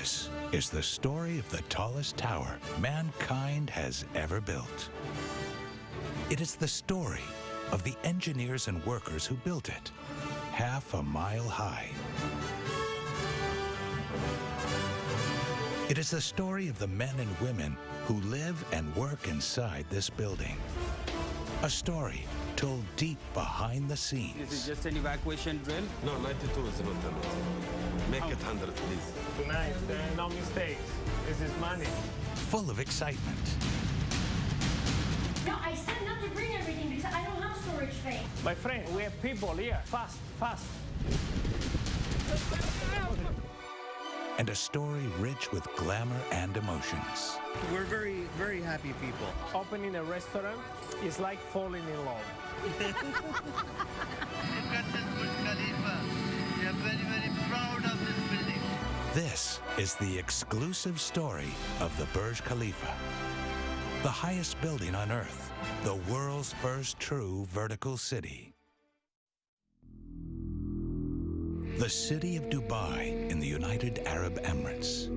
This is the story of the tallest tower mankind has ever built. It is the story of the engineers and workers who built it, half a mile high. It is the story of the men and women who live and work inside this building. A story told deep behind the scenes. This is just an evacuation drill? No, 92 is not limit. Make it 100, please. Tonight, no mistakes. This is money. Full of excitement. No, I said not to bring everything because I don't have storage space. My friend, we have people here. Fast, fast. And a story rich with glamour and emotions. We're very, very happy people. Opening a restaurant is like falling in love. You've got this Burj Khalifa. We are very, very proud of this building. This is the exclusive story of the Burj Khalifa, the highest building on Earth, the world's first true vertical city. The city of Dubai in the United Arab Emirates.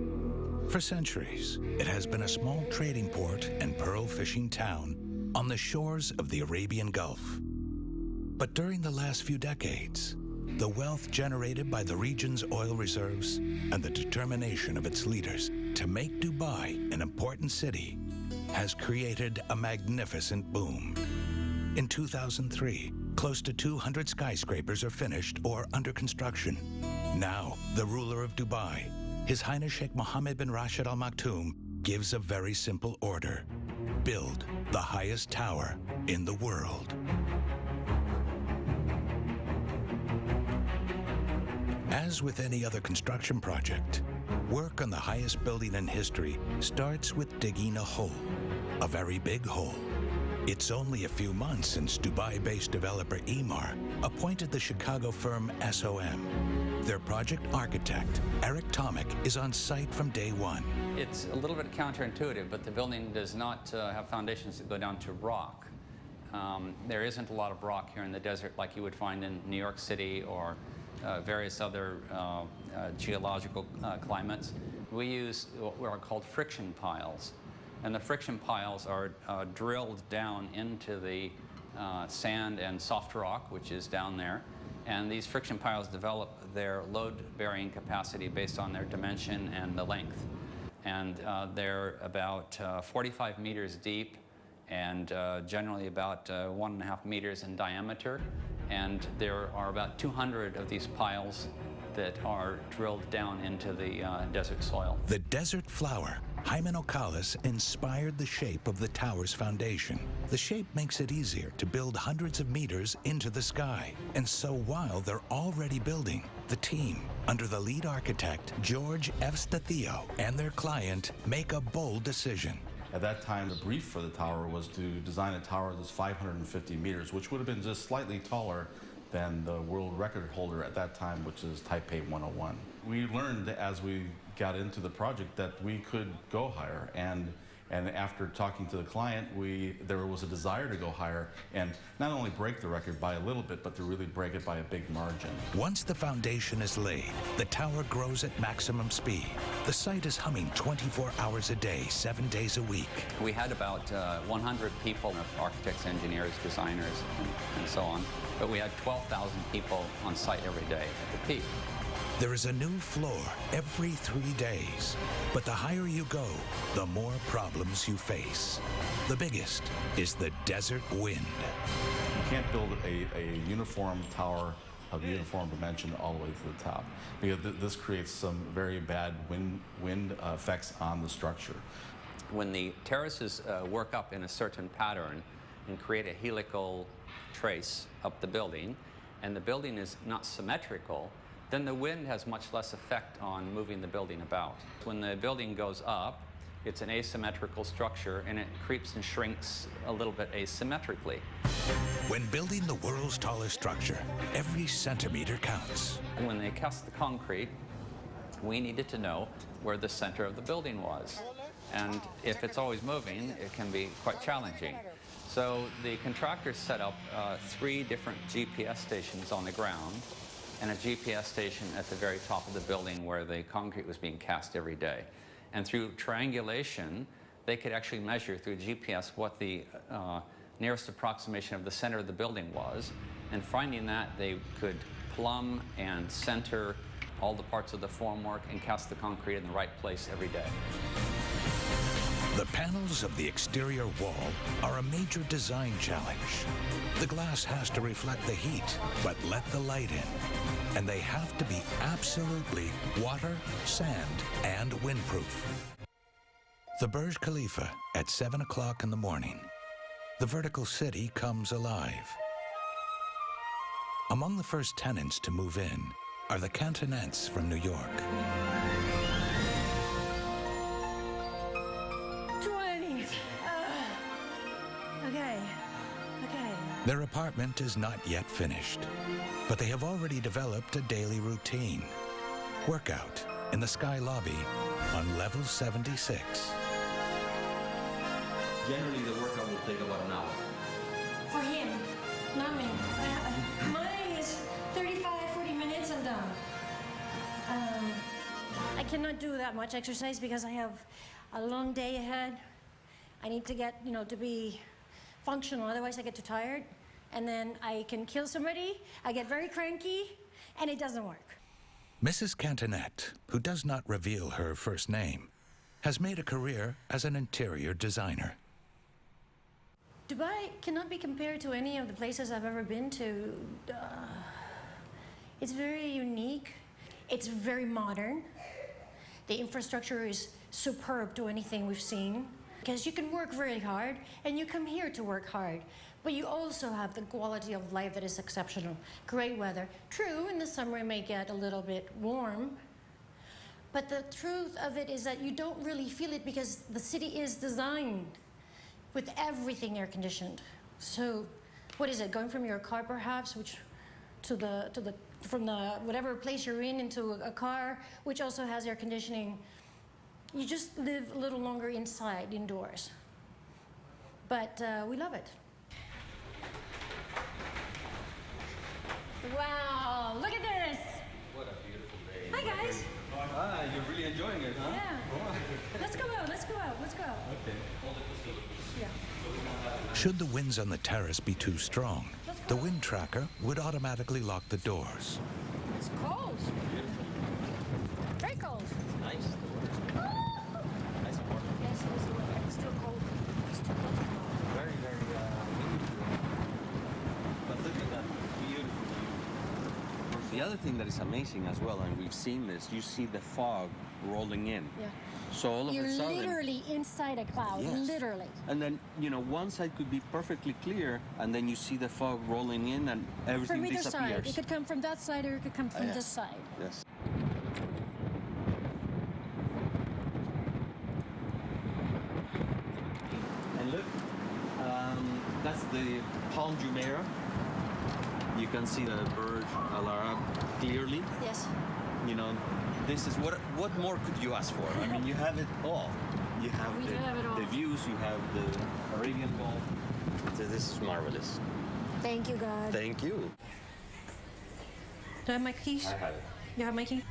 For centuries, it has been a small trading port and pearl fishing town on the shores of the Arabian Gulf. But during the last few decades, the wealth generated by the region's oil reserves and the determination of its leaders to make Dubai an important city has created a magnificent boom. In 2003, close to 200 skyscrapers are finished or under construction. Now, the ruler of Dubai, His Highness Sheikh Mohammed bin Rashid Al Maktoum, gives a very simple order: build the highest tower in the world. As with any other construction project, work on the highest building in history starts with digging a hole, a very big hole. It's only a few months since Dubai-based developer Immerse appointed the Chicago firm SOM. Their project architect, Eric Tomic, is on site from day one. It's a little bit counterintuitive, but the building does not have foundations that go down to rock. There isn't a lot of rock here in the desert like you would find in New York City or various other geological climates. We use what are called friction piles. And the friction piles are drilled down into the sand and soft rock, which is down there. And these friction piles develop their load-bearing capacity based on their dimension and the length. And they're about 45 meters deep and generally about 1.5 meters in diameter. And there are about 200 of these piles that are drilled down into the desert soil. The desert flower, Hymenocallis, inspired the shape of the tower's foundation. The shape makes it easier to build hundreds of meters into the sky. And so while they're already building, the team, under the lead architect, George Evstathiou, and their client make a bold decision. At that time, the brief for the tower was to design a tower that's 550 meters, which would have been just slightly taller than the world record holder at that time, which is Taipei 101. We learned as we got into the project that we could go higher, and after talking to the client, there was a desire to go higher and not only break the record by a little bit, but to really break it by a big margin. Once the foundation is laid, the tower grows at maximum speed. The site is humming 24 hours a day, 7 days a week. We had about 100 people, architects, engineers, designers, and so on. But we had 12,000 people on site every day at the peak. There is a new floor every 3 days. But the higher you go, the more problems you face. The biggest is the desert wind. You can't build a uniform tower of uniform dimension all the way to the top, because this creates some very bad wind effects on the structure. When the terraces work up in a certain pattern and create a helical trace up the building, and the building is not symmetrical, then the wind has much less effect on moving the building about. When the building goes up, it's an asymmetrical structure, and it creeps and shrinks a little bit asymmetrically. When building the world's tallest structure, every centimeter counts. And when they cast the concrete, we needed to know where the center of the building was. And if it's always moving, it can be quite challenging. So the contractors set up 3 different GPS stations on the ground and a GPS station at the very top of the building where the concrete was being cast every day. And through triangulation, they could actually measure through GPS what the nearest approximation of the center of the building was. And finding that, they could plumb and center all the parts of the formwork and cast the concrete in the right place every day. The panels of the exterior wall are a major design challenge. The glass has to reflect the heat, but let the light in. And they have to be absolutely water, sand, and windproof. The Burj Khalifa at 7 o'clock in the morning. The vertical city comes alive. Among the first tenants to move in are the Cantonettes from New York. 20. Okay. Their apartment is not yet finished, but they have already developed a daily routine. Workout in the Sky Lobby on level 76. Generally, the workout will take about an hour. For him, not me. Mine is 35, 40 minutes, I'm done. I cannot do that much exercise because I have a long day ahead. I need to get, to be functional, otherwise I get too tired. And then I can kill somebody, I get very cranky, and it doesn't work. Mrs. Cantonette, who does not reveal her first name, has made a career as an interior designer. Dubai cannot be compared to any of the places I've ever been to. It's very unique. It's very modern. The infrastructure is superb to anything we've seen. Because you can work very hard, and you come here to work hard. But you also have the quality of life that is exceptional. Great weather. True, in the summer it may get a little bit warm. But the truth of it is that you don't really feel it because the city is designed with everything air conditioned. So, what is it? Going from your car, perhaps, from the whatever place you're in into a car, which also has air conditioning. You just live a little longer inside, indoors. But we love it. Wow! Look at this. What a beautiful day. Hi guys. You're really enjoying it, huh? Yeah. Let's go out. Let's go out. Let's go. Okay. Yeah. Should the winds on the terrace be too strong, the wind tracker would automatically lock the doors. It's cold. Very cold. Nice. Yes, it's still cold. It's too cold. Very, very but look at that beautiful view. The other thing that is amazing as well, and we've seen this, you see the fog rolling in. Yeah. So all of You're a sudden, literally inside a cloud, yes. literally. And then, one side could be perfectly clear, and then you see the fog rolling in, and everything From either disappears. side. It could come from that side, or it could come from Yes. this side. Yes. And look, that's the Palm Jumeirah. You can see the Burj Al Arab clearly. Yes. This is what more could you ask for? I mean, you have it all. You have We do have it all. the views, you have the Arabian Gulf. So this is marvelous. Thank you, God. Thank you. Do I have my keys? I have it. You have my key?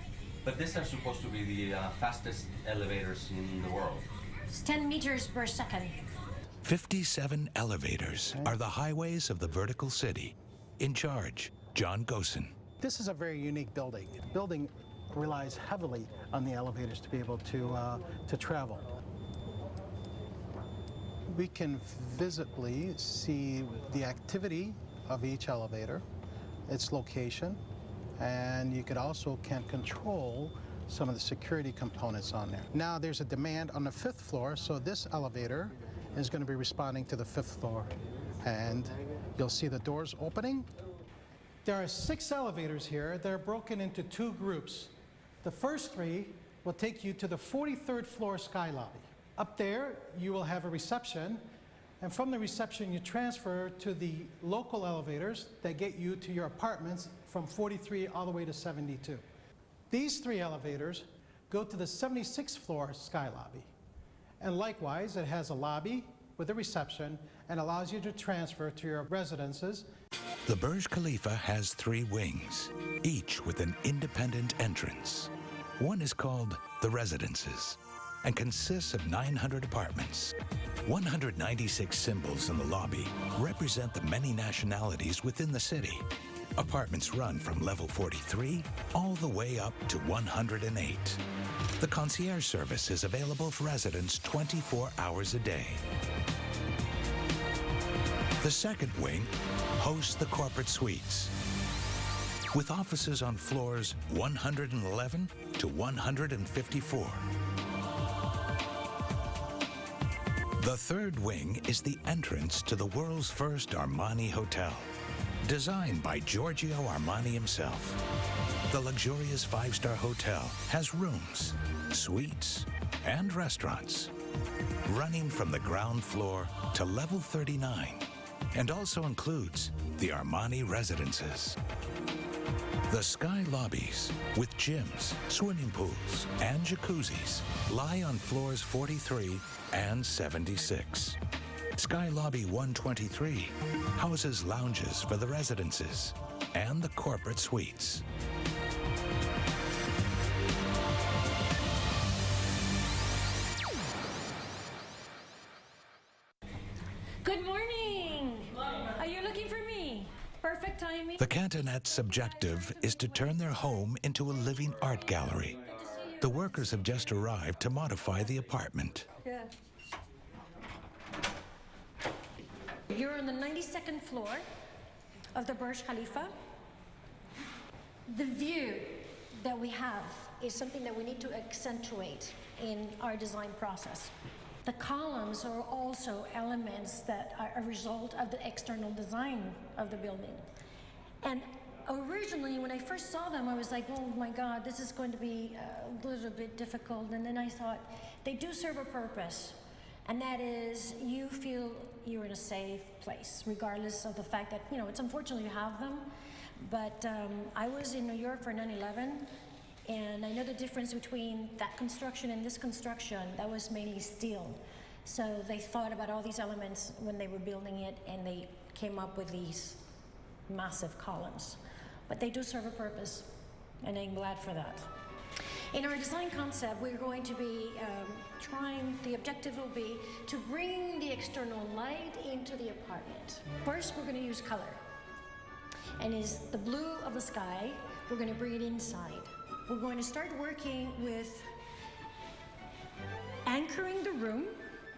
But these are supposed to be the fastest elevators in the world. It's 10 meters per second. 57 elevators are the highways of the vertical city. In charge, John Gosen. This is a very unique building. The building relies heavily on the elevators to be able to travel. We can visibly see the activity of each elevator, its location, and you could also can control some of the security components on there. Now there's a demand on the 5th floor, so this elevator is going to be responding to the 5th floor. And you'll see the doors opening. There are 6 elevators here. They're broken into 2 groups. The first 3 will take you to the 43rd floor sky lobby. Up there, you will have a reception, and from the reception, you transfer to the local elevators that get you to your apartments from 43 all the way to 72. These 3 elevators go to the 76th floor sky lobby. And likewise, it has a lobby with a reception and allows you to transfer to your residences. The Burj Khalifa has 3 wings, each with an independent entrance. One is called the Residences and consists of 900 apartments. 196 symbols in the lobby represent the many nationalities within the city. Apartments run from level 43 all the way up to 108. The concierge service is available for residents 24 hours a day. The second wing hosts the corporate suites, with offices on floors 111 to 154. The third wing is the entrance to the world's first Armani hotel, designed by Giorgio Armani himself. The luxurious 5-star hotel has rooms, suites, and restaurants, running from the ground floor to level 39, and also includes the Armani Residences. The sky lobbies, with gyms, swimming pools, and jacuzzis, lie on floors 43 and 76. Sky Lobby 123 houses lounges for the residences and the corporate suites. Good morning. Are you looking for me? Perfect timing. The Cantonette's objective is to turn their home into a living art gallery. The workers have just arrived to modify the apartment. Yeah. You're on the 92nd floor of the Burj Khalifa. The view that we have is something that we need to accentuate in our design process. The columns are also elements that are a result of the external design of the building. And originally, when I first saw them, I was like, oh my God, this is going to be a little bit difficult. And then I thought, they do serve a purpose. And that is, you feel you're in a safe place, regardless of the fact that, you know, it's unfortunate you have them. But I was in New York for 9/11, and I know the difference between that construction and this construction. That was mainly steel. So they thought about all these elements when they were building it, and they came up with these massive columns. But they do serve a purpose, and I'm glad for that. In our design concept, we're going to be the objective will be to bring the external light into the apartment. First, we're going to use color. And is the blue of the sky, we're going to bring it inside. We're going to start working with anchoring the room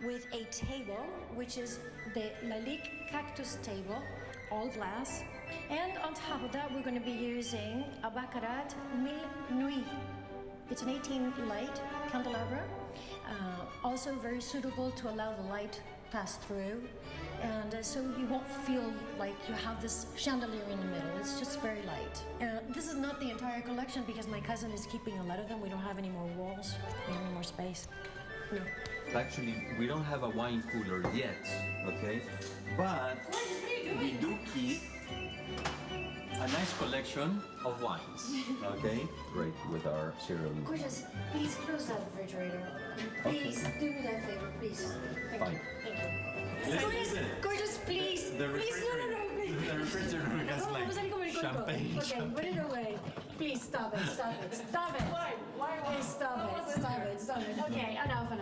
with a table, which is the Lalique cactus table, all glass. And on top of that, we're going to be using a Baccarat Mille Nuits. It's an 18-light candelabra, also very suitable to allow the light pass through. And so you won't feel like you have this chandelier in the middle. It's just very light. This is not the entire collection because my cousin is keeping a lot of them. We don't have any more walls, we don't have any more space. No. Actually, we don't have a wine cooler yet, okay? But we do keep a nice collection of wines, okay? Right, with our cereal. Gorgeous, please close that refrigerator. Please, do me that favor, please. Thank you. Thank you. Gorgeous, please. The Please, no, please. The refrigerator has like champagne. Okay, put it away. Please stop it, stop it, stop it. Why? Please stop it. Okay, enough.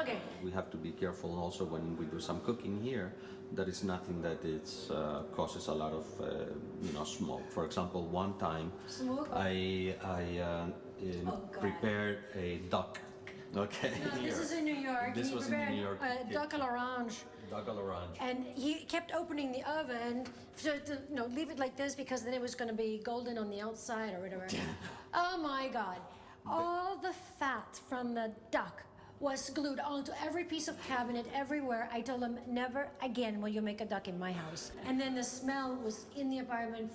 Okay. We have to be careful also when we do some cooking here. That is nothing that it's causes a lot of smoke. For example, one time I prepared a duck. Okay. No, this is in New York. This was in New York. Duck à l'orange. Duck à l'orange. And he kept opening the oven to leave it like this because then it was going to be golden on the outside or whatever. Oh my God. All the fat from the duck was glued onto every piece of cabinet everywhere. I told him, never again will you make a duck in my house. And then the smell was in the apartment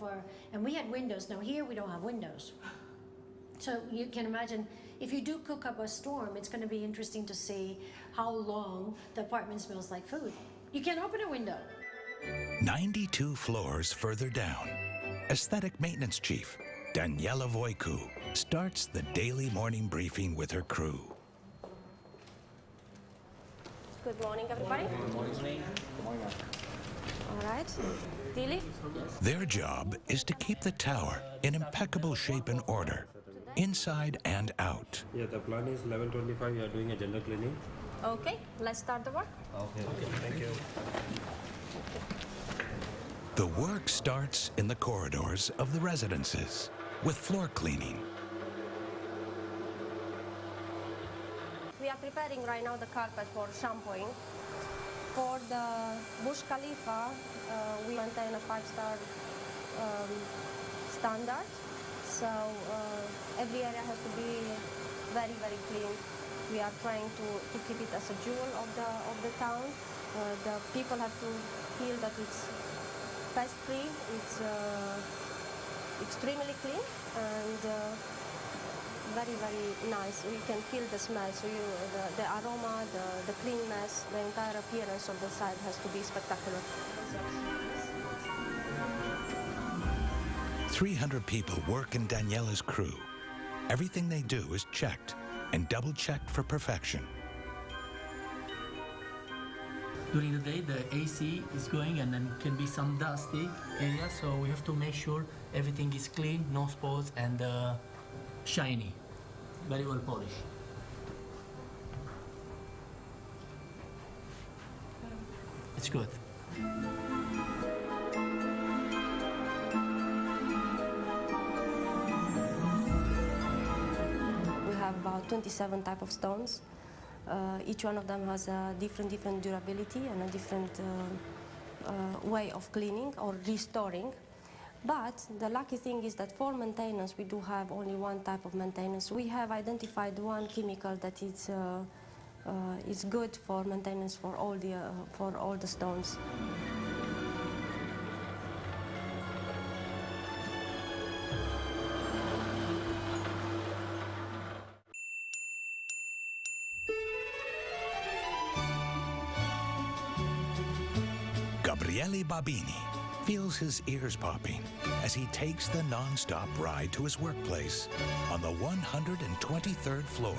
and we had windows. Now here we don't have windows. So you can imagine, if you do cook up a storm, it's going to be interesting to see how long the apartment smells like food. You can't open a window. 92 floors further down, Aesthetic Maintenance Chief Daniela Voicu starts the daily morning briefing with her crew. Good morning, everybody. Good morning. All right. stili. Their job is to keep the tower in impeccable shape and order, inside and out. Yeah, the plan is 11:25. We are doing a general cleaning. Okay, let's start the work. Okay, thank you. The work starts in the corridors of the residences with floor cleaning. We are preparing right now the carpet for shampooing. For the Burj Khalifa, we maintain a 5-star standard. So every area has to be very, very clean. We are trying to keep it as a jewel of the town. The people have to feel that it's pest-free, it's extremely clean, and very, very nice. You can feel the smell, so the aroma, the cleanness, the entire appearance of the site has to be spectacular. 300 people work in Daniela's crew. Everything they do is checked and double-checked for perfection. During the day, the AC is going and then can be some dusty area, so we have to make sure everything is clean, no spots, and shiny, very well polished. It's good. We have about 27 type of stones. Each one of them has a different durability and a different way of cleaning or restoring. But the lucky thing is that for maintenance, we do have only one type of maintenance. We have identified one chemical that is good for maintenance for all the stones. Gabriele Babini feels his ears popping as he takes the non-stop ride to his workplace on the 123rd floor.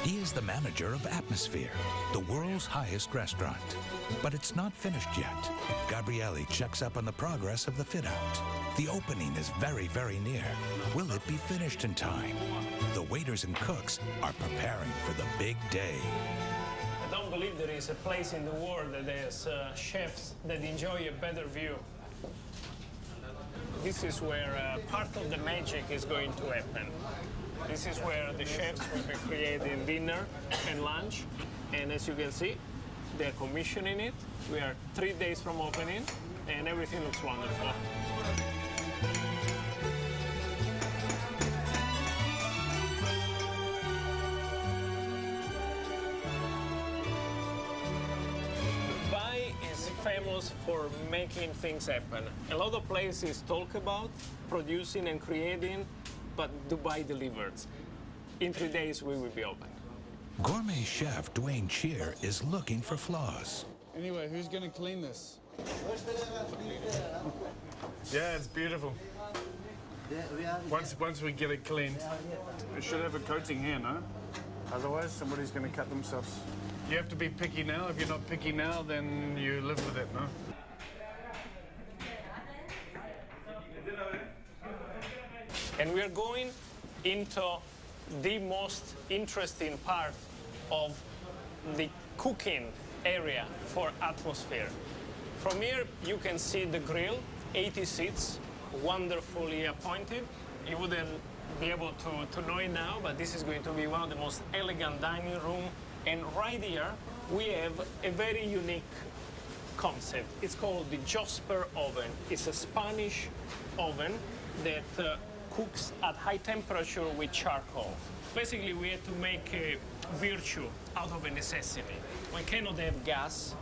He is the manager of Atmosphere, the world's highest restaurant. But it's not finished yet. Gabriele checks up on the progress of the fit-out. The opening is very, very near. Will it be finished in time? The waiters and cooks are preparing for the big day. I don't believe there is a place in the world that has chefs that enjoy a better view. This is where part of the magic is going to happen. This is where the chefs will be creating dinner and lunch. And as you can see, they're commissioning it. We are 3 days from opening, and everything looks wonderful. Famous for making things happen. A lot of places talk about producing and creating, but Dubai delivers. In 3 days, we will be open. Gourmet chef Dwayne Cheer is looking for flaws. Anyway, who's going to clean this? Yeah, it's beautiful. Once we get it cleaned. It should have a coating here, no? Otherwise, somebody's going to cut themselves. You have to be picky now. If you're not picky now, then you live with it, no? And we are going into the most interesting part of the cooking area for Atmosphere. From here, you can see the grill, 80 seats, wonderfully appointed. You wouldn't be able to know it now, but this is going to be one of the most elegant dining rooms. And right here, we have a very unique concept. It's called the Josper oven. It's a Spanish oven that cooks at high temperature with charcoal. Basically, we had to make a virtue out of a necessity. We cannot have gas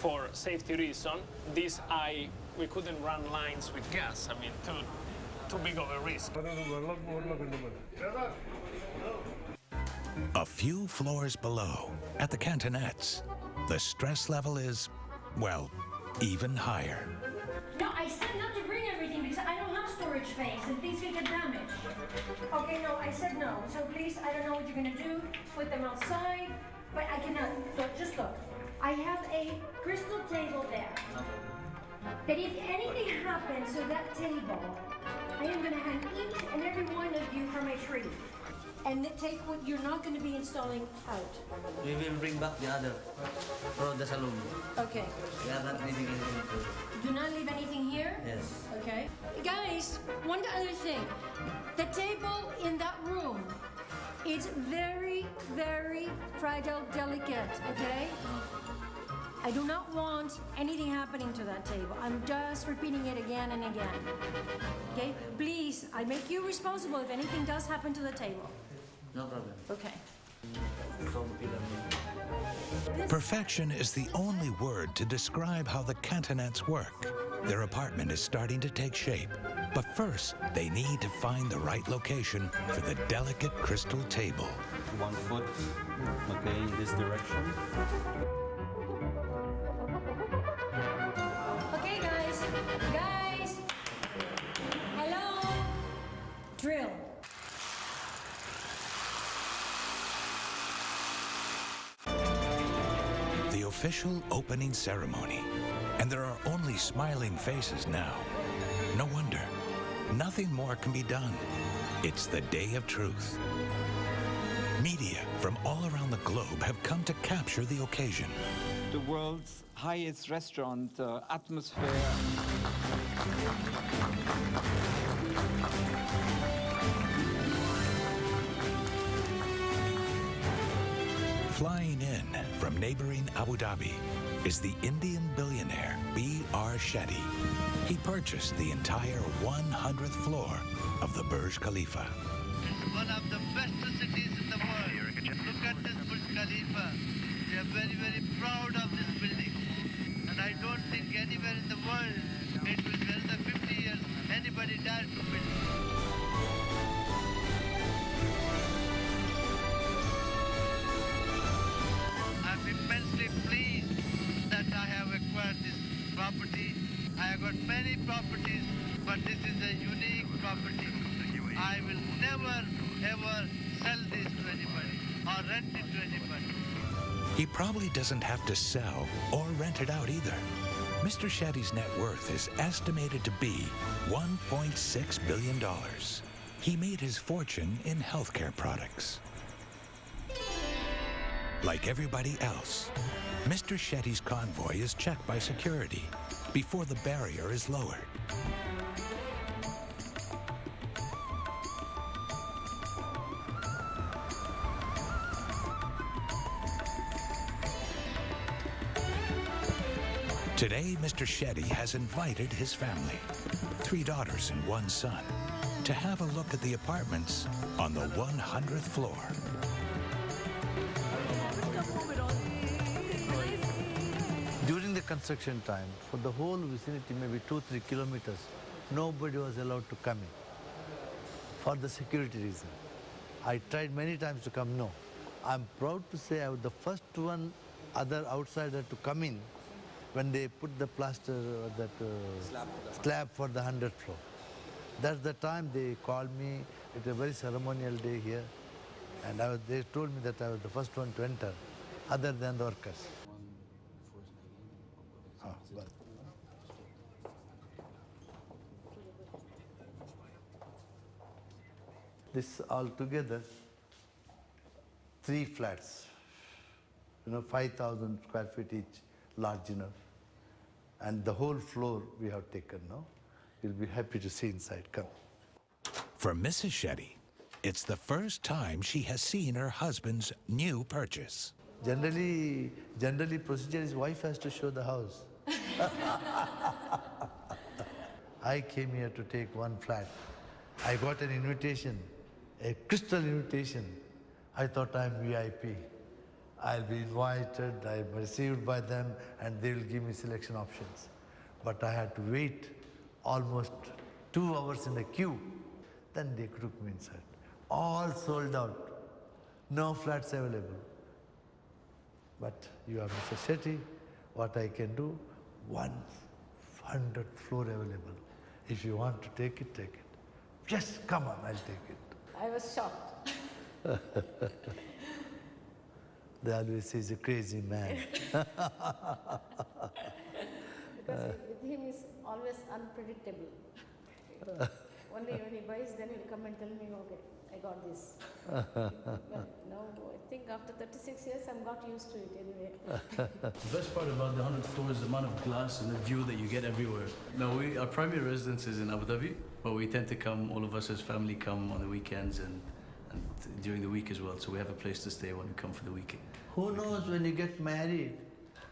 for safety reason. We couldn't run lines with gas. I mean, too big of a risk. A few floors below, at the cantonettes, the stress level is, well, even higher. No, I said not to bring everything because I don't have storage space and things can get damaged. Okay, no, I said no. So please, I don't know what you're gonna do. Put them outside, but I cannot. Look, just look. I have a crystal table there. that if anything happens to that table, I am going to hang each and every one of you from a tree. And take what you're not going to be installing out. We will bring back the other for the saloon. Okay. We are not leaving anything. Do not leave anything here? Yes. Okay. Guys, one other thing. The table in that room is very, very fragile, delicate, okay? I do not want anything happening to that table. I'm just repeating it again and again. Okay? Please, I make you responsible if anything does happen to the table. No problem. Okay. Perfection is the only word to describe how the Cantonets work. Their apartment is starting to take shape, but first they need to find the right location for the delicate crystal table. 1 foot, okay, in this direction. Okay, guys. Guys. Hello. Drill. The official opening ceremony, and there are only smiling faces now. No wonder. Nothing more can be done. It's the day of truth. Media from all around the globe have come to capture the occasion. The world's highest restaurant atmosphere. Flying in from neighboring Abu Dhabi is the Indian billionaire B.R. Shetty. He purchased the entire 100th floor of the Burj Khalifa. It's one of the best cities in the world. Look at this Burj Khalifa. We are very, very proud of this building. And I don't think anywhere in the world it will be another 50 years anybody dare to build it. I'm immensely pleased that I have acquired this property. I have got many properties, but this is a unique property. I will never, ever sell this to anybody or rent it to anybody. He probably doesn't have to sell or rent it out either. Mr. Shetty's net worth is estimated to be $1.6 billion. He made his fortune in healthcare products. Like everybody else, Mr. Shetty's convoy is checked by security before the barrier is lowered. Today, Mr. Shetty has invited his family, 3 daughters and 1 son, to have a look at the apartments on the 100th floor. During the construction time, for the whole vicinity, maybe 2-3 kilometers, nobody was allowed to come in for the security reason. I tried many times to come, no. I'm proud to say I was the first one, other outsider to come in when they put the plaster or that slab for the 100th floor. That's the time they called me. It was a very ceremonial day here. And they told me that I was the first one to enter, other than the workers. This altogether, 3 flats, 5,000 square feet each, large enough. And the whole floor we have taken now. You'll be happy to see inside. Come. For Mrs. Shetty, it's the first time she has seen her husband's new purchase. Generally procedure is wife has to show the house. I came here to take 1 flat. I got an invitation, a crystal invitation. I thought I'm VIP. I'll be invited, I'm received by them, and they will give me selection options. But I had to wait almost 2 hours in the queue. Then they took me inside. All sold out. No flats available. But you are Mr. Shetty. What I can do, 100th floor available. If you want to take it, take it. Just come on, I'll take it. I was shocked. They always say he's a crazy man. Because with him is always unpredictable. One day when he buys, then he'll come and tell me, okay, I got this. But now I think after 36 years, I'm got used to it anyway. The best part about the 100th floor is the amount of glass and the view that you get everywhere. Now, our primary residence is in Abu Dhabi, but we tend to come, all of us as family come on the weekends and during the week as well. So we have a place to stay when we come for the weekend. Who knows when you get married,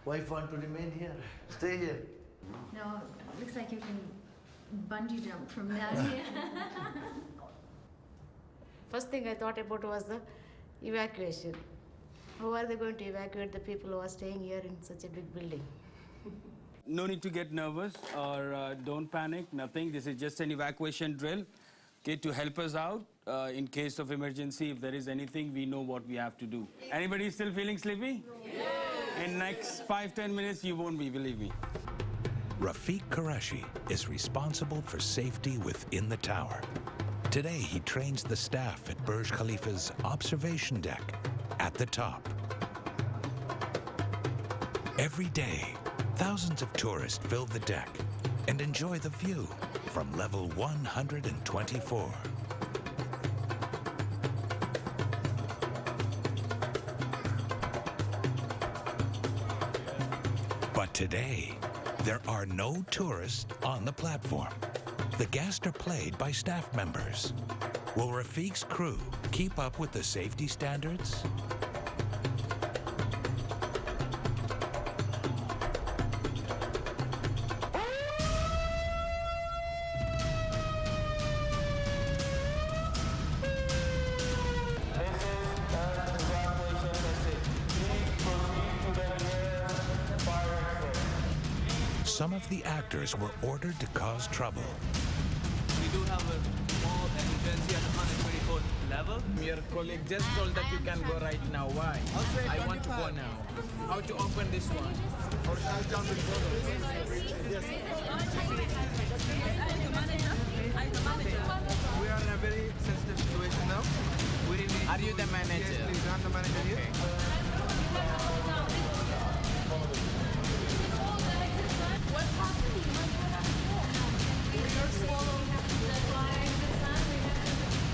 wife want to remain here, stay here. No, looks like you can bungee jump from down here. First thing I thought about was the evacuation. How are they going to evacuate the people who are staying here in such a big building? No need to get nervous or don't panic, nothing. This is just an evacuation drill, okay, to help us out in case of emergency. If there is anything, we know what we have to do. Anybody still feeling sleepy? Yes. In next 5-10 minutes, you won't be, believe me. Rafiq Qureshi is responsible for safety within the tower. Today, he trains the staff at Burj Khalifa's observation deck at the top. Every day, thousands of tourists fill the deck and enjoy the view from level 124. But today, there are no tourists on the platform. The guests are played by staff members. Will Rafiq's crew keep up with the safety standards? Some of the actors were ordered to cause trouble. We do have a small emergency at the 124th level. Your colleague just told that you can go right now. Why? I want to go now. How to open this one? Or shall I jump in front of you? Yes. We are in a very sensitive situation now. Are you the manager? Yes, please. I'm the manager here.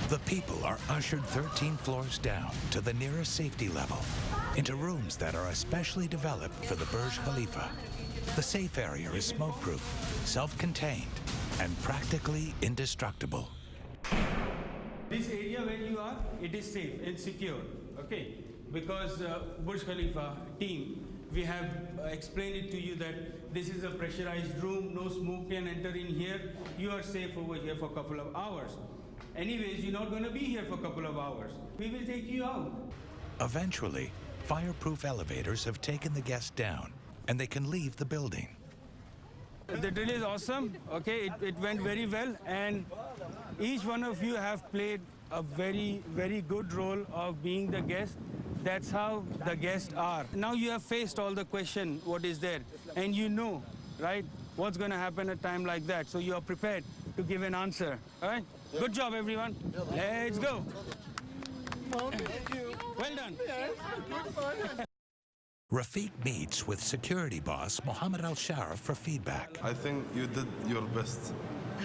The people are ushered 13 floors down to the nearest safety level, into rooms that are especially developed for the Burj Khalifa. The safe area is smoke-proof, self-contained, and practically indestructible. This area where you are, it is safe and secure, okay? Because Burj Khalifa team, we have explained it to you that this is a pressurized room, no smoke can enter in here. You are safe over here for a couple of hours. Anyways, you're not going to be here for a couple of hours. We will take you out. Eventually, fireproof elevators have taken the guests down, and they can leave the building. The drill is awesome, okay? It went very well, and each one of you have played a very, very good role of being the guest. That's how the guests are. Now you have faced all the question, what is there, and you know, right, what's going to happen at a time like that. So you are prepared to give an answer, all right? Good job, everyone. Let's go. Thank you. Well done. Rafiq meets with security boss Mohammed Al-Sharif for feedback. I think you did your best.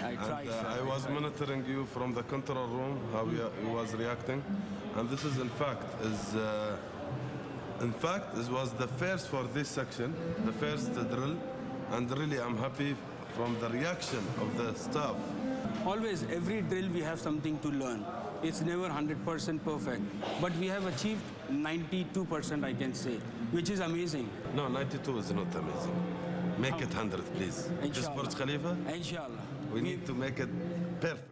I tried, sir. I was monitoring you from the control room, how you was reacting. And this is, in fact, it was the first for this section, the first drill. And really, I'm happy from the reaction of the staff. Always, every drill we have something to learn. It's never 100% perfect, but we have achieved 92%, I can say, which is amazing. No, 92 is not amazing. Make it 100, please. This Burj Khalifa, Inshallah. We need to make it perfect.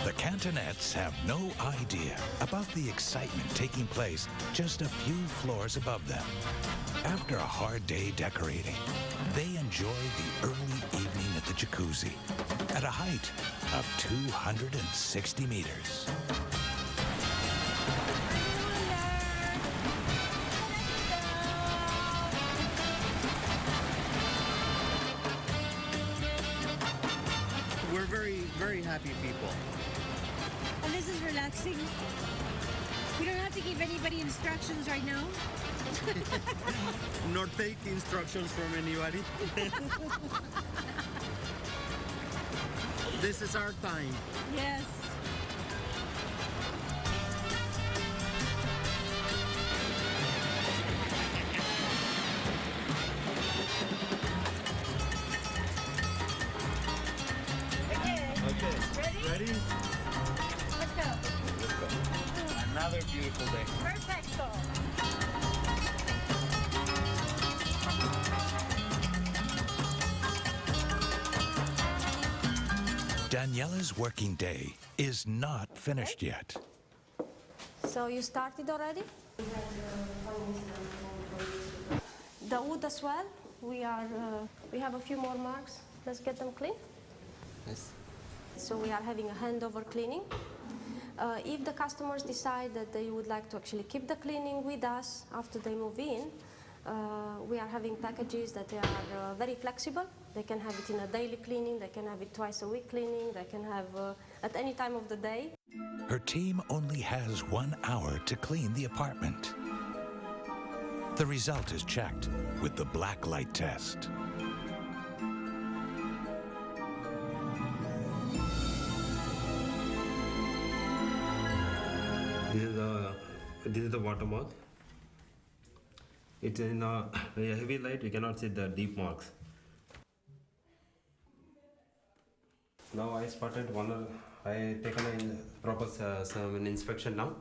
The Cantonettes have no idea about the excitement taking place just a few floors above them. After a hard day decorating, they enjoy the early evening at the jacuzzi at a height of 260 meters. We're very, very happy people. And this is relaxing. We don't have to give anybody instructions right now. Not take instructions from anybody. This is our time. Yes. Okay. Ready? Let's go. Another beautiful day. Perfecto. Daniela's working day is not finished yet. So you started already? The wood as well. We have a few more marks. Let's get them clean. Yes. So we are having a handover cleaning. If the customers decide that they would like to actually keep the cleaning with us after they move in, we are having packages that they are very flexible. They can have it in a daily cleaning, they can have it twice a week cleaning, they can have at any time of the day. Her team only has 1 hour to clean the apartment. The result is checked with the black light test. This is the watermark. It's in a heavy light, you cannot see the deep marks. Now I spotted I taken an inspection now.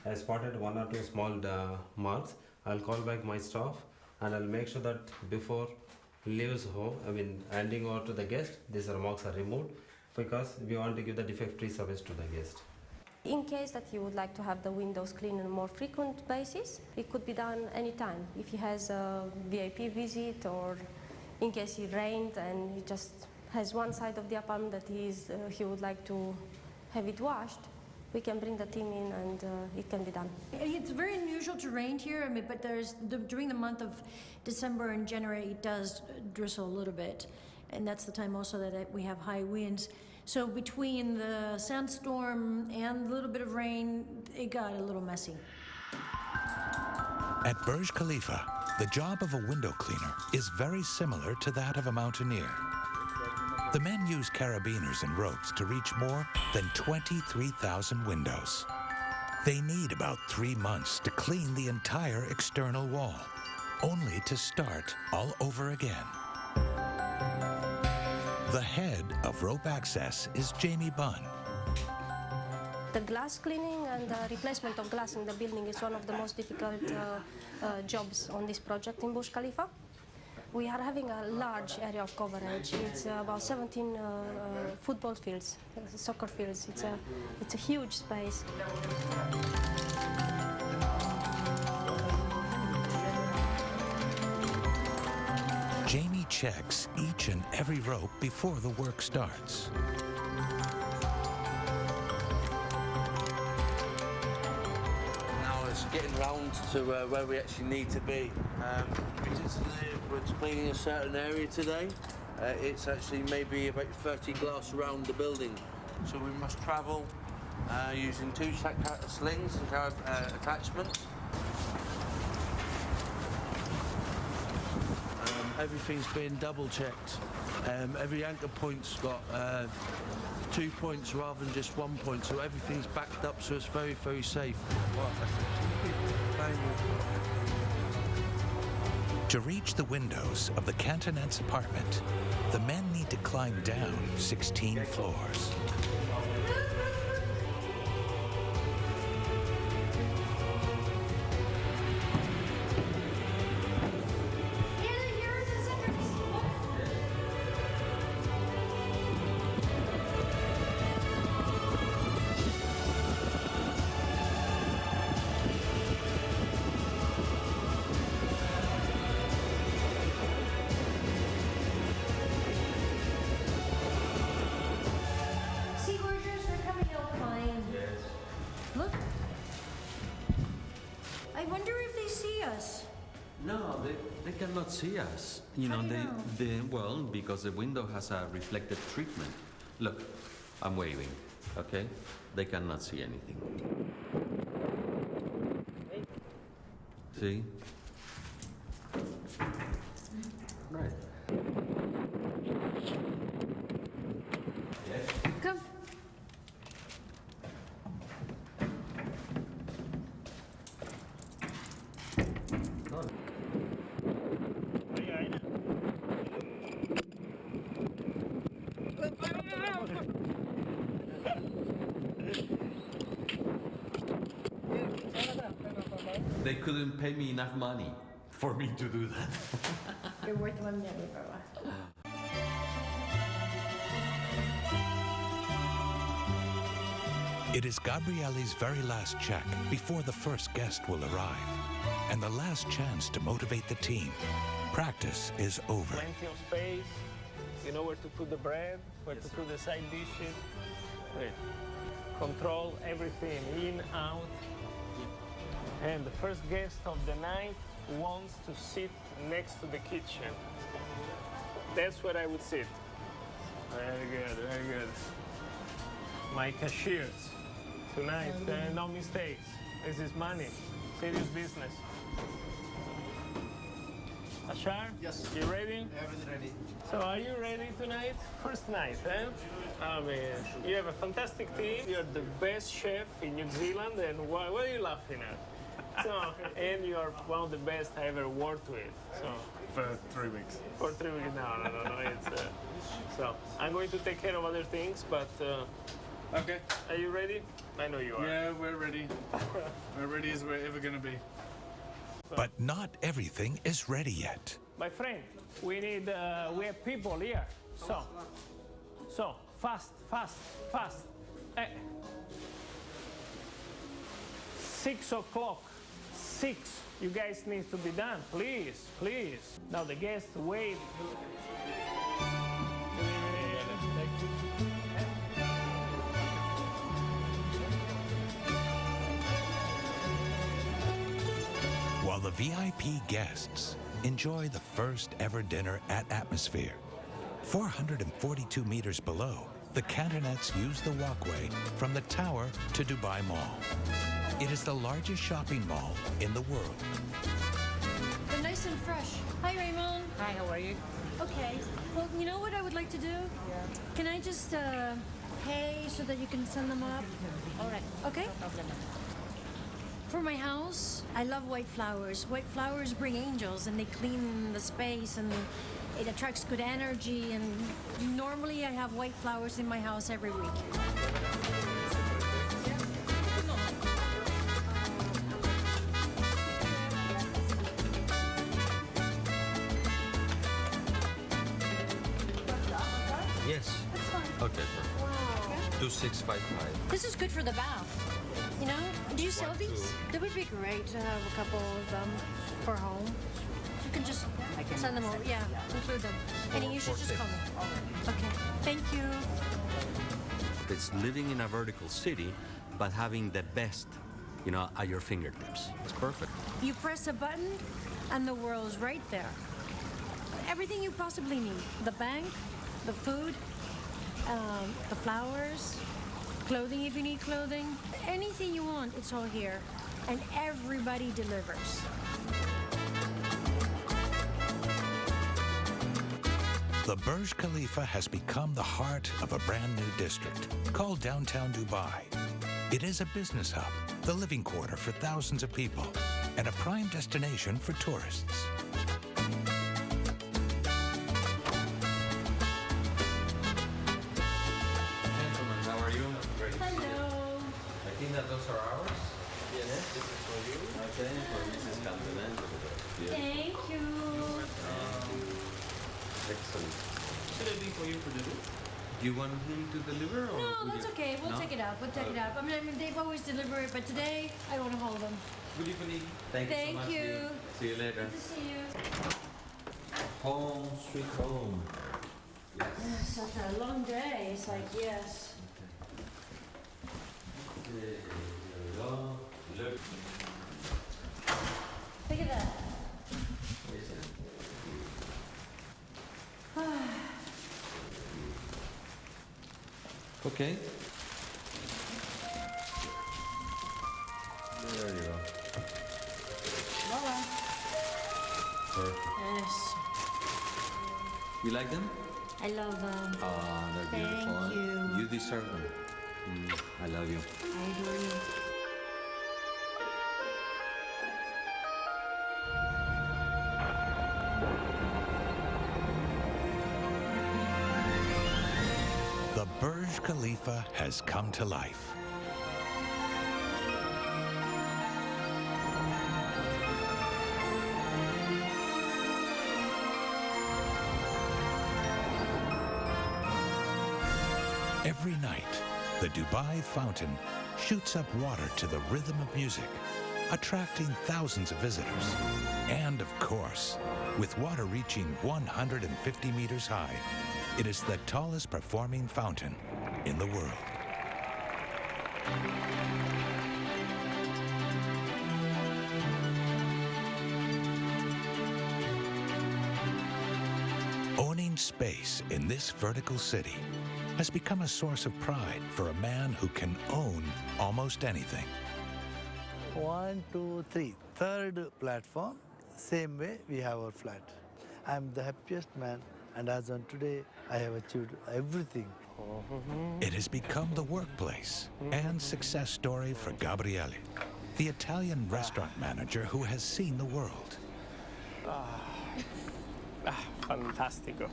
I spotted 1 or 2 small marks. I'll call back my staff and I'll make sure that before leaves home, handing over to the guest, these marks are removed because we want to give the defect-free service to the guest. In case that you would like to have the windows cleaned on a more frequent basis, it could be done anytime. If he has a VIP visit or in case it rained and he just has one side of the apartment that he would like to have it washed, we can bring the team in and it can be done. It's very unusual to rain here, but during the month of December and January, it does drizzle a little bit. And that's the time also that we have high winds. So between the sandstorm and a little bit of rain, it got a little messy. At Burj Khalifa, the job of a window cleaner is very similar to that of a mountaineer. The men use carabiners and ropes to reach more than 23,000 windows. They need about 3 months to clean the entire external wall, only to start all over again. The head of rope access is Jamie Bunn. The glass cleaning and the replacement of glass in the building is one of the most difficult jobs on this project in Burj Khalifa. We are having a large area of coverage. It's about 17 football fields, soccer fields. It's a huge space. Jamie checks each and every rope before the work starts. Now it's getting round to where we actually need to be. Because we're cleaning a certain area today. It's actually maybe about 30 glass around the building. So we must travel using 2 slings and attachments. Everything's been double checked. Every anchor point's got 2 points rather than just 1 point, so everything's backed up, so it's very, very safe. To reach the windows of the cantonette's apartment, the men need to climb down 16 floors. No, they cannot see us. You know, well, because the window has a reflected treatment. Look, I'm waving, okay? They cannot see anything. See? Right. Yes. Come. They couldn't pay me enough money for me to do that. You're worth $1 million, bro. It is Gabriele's very last check before the first guest will arrive, and the last chance to motivate the team. Practice is over. Plenty of space. You know where to put the bread, where to put the side dishes. Great. Control everything, in, out. And the first guest of the night wants to sit next to the kitchen. That's where I would sit. Very good, very good. My cashiers tonight, no mistakes. This is money, serious business. Ashar? Yes. You ready? Everything ready. So are you ready tonight? First night, eh? I mean, you have a fantastic team. You're the best chef in New Zealand, and what are you laughing at? So, and you're one of the best I ever worked with. So For 3 weeks. for 3 weeks, no. It's so I'm going to take care of other things, but Okay. are you ready? I know you are. Yeah, we're ready. We're ready as we're ever going to be. But not everything is ready yet. My friend, we have people here. So fast. 6 o'clock. 6. You guys need to be done, please. Now the guests wait. While the VIP guests enjoy the first ever dinner at Atmosphere. 442 meters below, the Cantonets use the walkway from the tower to Dubai Mall. It is the largest shopping mall in the world. They're nice and fresh. Hi, Raymond. Hi, how are you? Okay. Well, you know what I would like to do? Can I just pay so that you can send them up? All right. Okay. No problem. For my house, I love white flowers. White flowers bring angels and they clean the space and it attracts good energy. And normally I have white flowers in my house every week. Yes. Okay. 2655. This is good for the bath. You know, do you sell these? That would be great to have a couple of them for home. You can just send them over. Yeah, include them. And you should just call me. Okay, thank you. It's living in a vertical city, but having the best, at your fingertips. It's perfect. You press a button and the world's right there. Everything you possibly need. The bank, the food, the flowers, clothing if you need clothing. Anything you want, it's all here. And everybody delivers. The Burj Khalifa has become the heart of a brand new district called downtown Dubai. It is a business hub, the living quarter for thousands of people, and a prime destination for tourists. Gentlemen, how are you? Great. Hello. I think that those are ours. Yes. This is for you. Okay, for Mrs. Cantonet. Thank you. Excellent. Should I be for you to deliver? Do you want him to deliver? Or No, would that's you- okay. We'll No? take it up. We'll take it up. I mean, they've always delivered, but today I want to hold them. Good evening. Thank you so Thank much. you. Lee. See you later. Good to see you. Home, sweet home. Such a long day. It's like, yes. Okay, here we go. Look. Look at that. Okay. There you go. Voila. You like them? I love them. Oh, they're beautiful. Thank you. You deserve them. I love you. I adore you. The Burj Khalifa has come to life. Every night, the Dubai fountain shoots up water to the rhythm of music, attracting thousands of visitors. And of course, with water reaching 150 meters high, it is the tallest performing fountain in the world. Owning space in this vertical city has become a source of pride for a man who can own almost anything. 1, 2, 3. Third platform, same way we have our flat. I'm the happiest man, and as on today, I have achieved everything. It has become the workplace and success story for Gabriele, the Italian restaurant manager who has seen the world. Fantastico.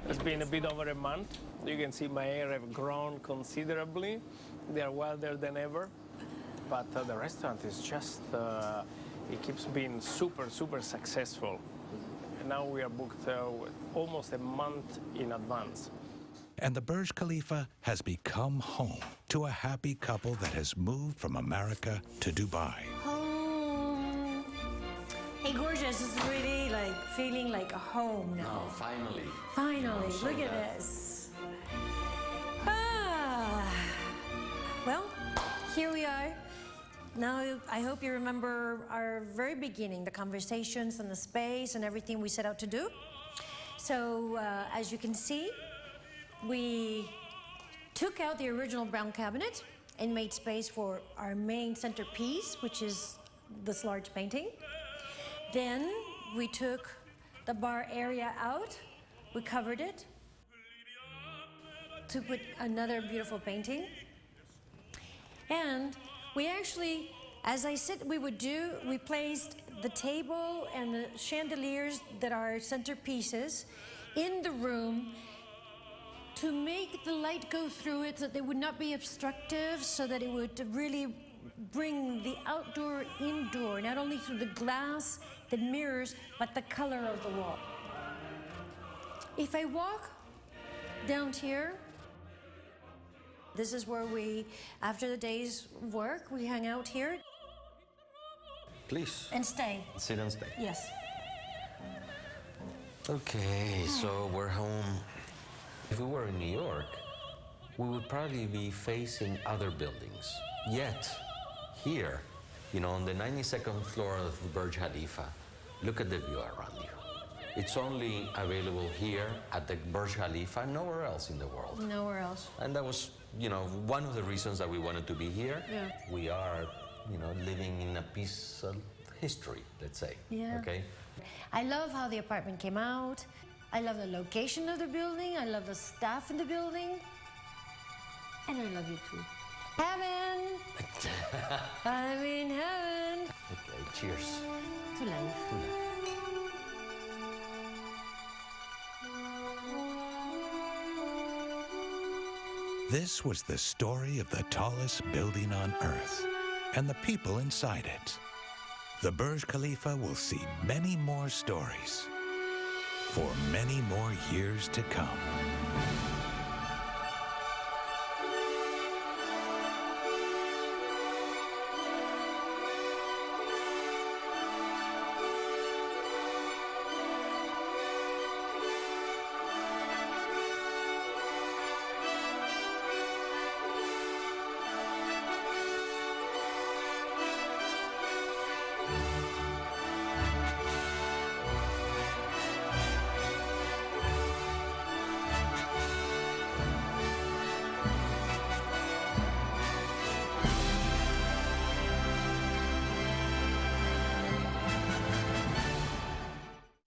It's been a bit over a month. You can see my hair have grown considerably. They are wilder than ever. But the restaurant is just, it keeps being super, super successful. And now we are booked almost a month in advance. And the Burj Khalifa has become home to a happy couple that has moved from America to Dubai. Home. Hey, gorgeous. It's really like feeling like a home now. Oh, finally. Finally, look at this. Well, here we are. Now, I hope you remember our very beginning, the conversations and the space and everything we set out to do. So, as you can see, we took out the original brown cabinet and made space for our main centerpiece, which is this large painting. Then we took the bar area out, we covered it to put another beautiful painting. And we actually, as I said we would do, we placed the table and the chandeliers that are centerpieces in the room to make the light go through it so that they would not be obstructive, so that it would really bring the outdoor indoor, not only through the glass, the mirrors, but the color of the wall. If I walk down here, this is where we, after the day's work, we hang out here. Please. And stay. Sit and stay. Yes. Okay, so we're home. If we were in New York, we would probably be facing other buildings. Yet, here, you know, on the 92nd floor of the Burj Khalifa, look at the view around you. It's only available here at the Burj Khalifa, nowhere else in the world. Nowhere else. And that was, you know, one of the reasons that we wanted to be here. Yeah. We are, you know, living in a piece of history, let's say. Yeah. Okay? I love how the apartment came out. I love the location of the building. I love the staff in the building. And I love you too. Heaven! I'm in heaven. Okay, cheers. To life. To life. This was the story of the tallest building on Earth and the people inside it. The Burj Khalifa will see many more stories for many more years to come.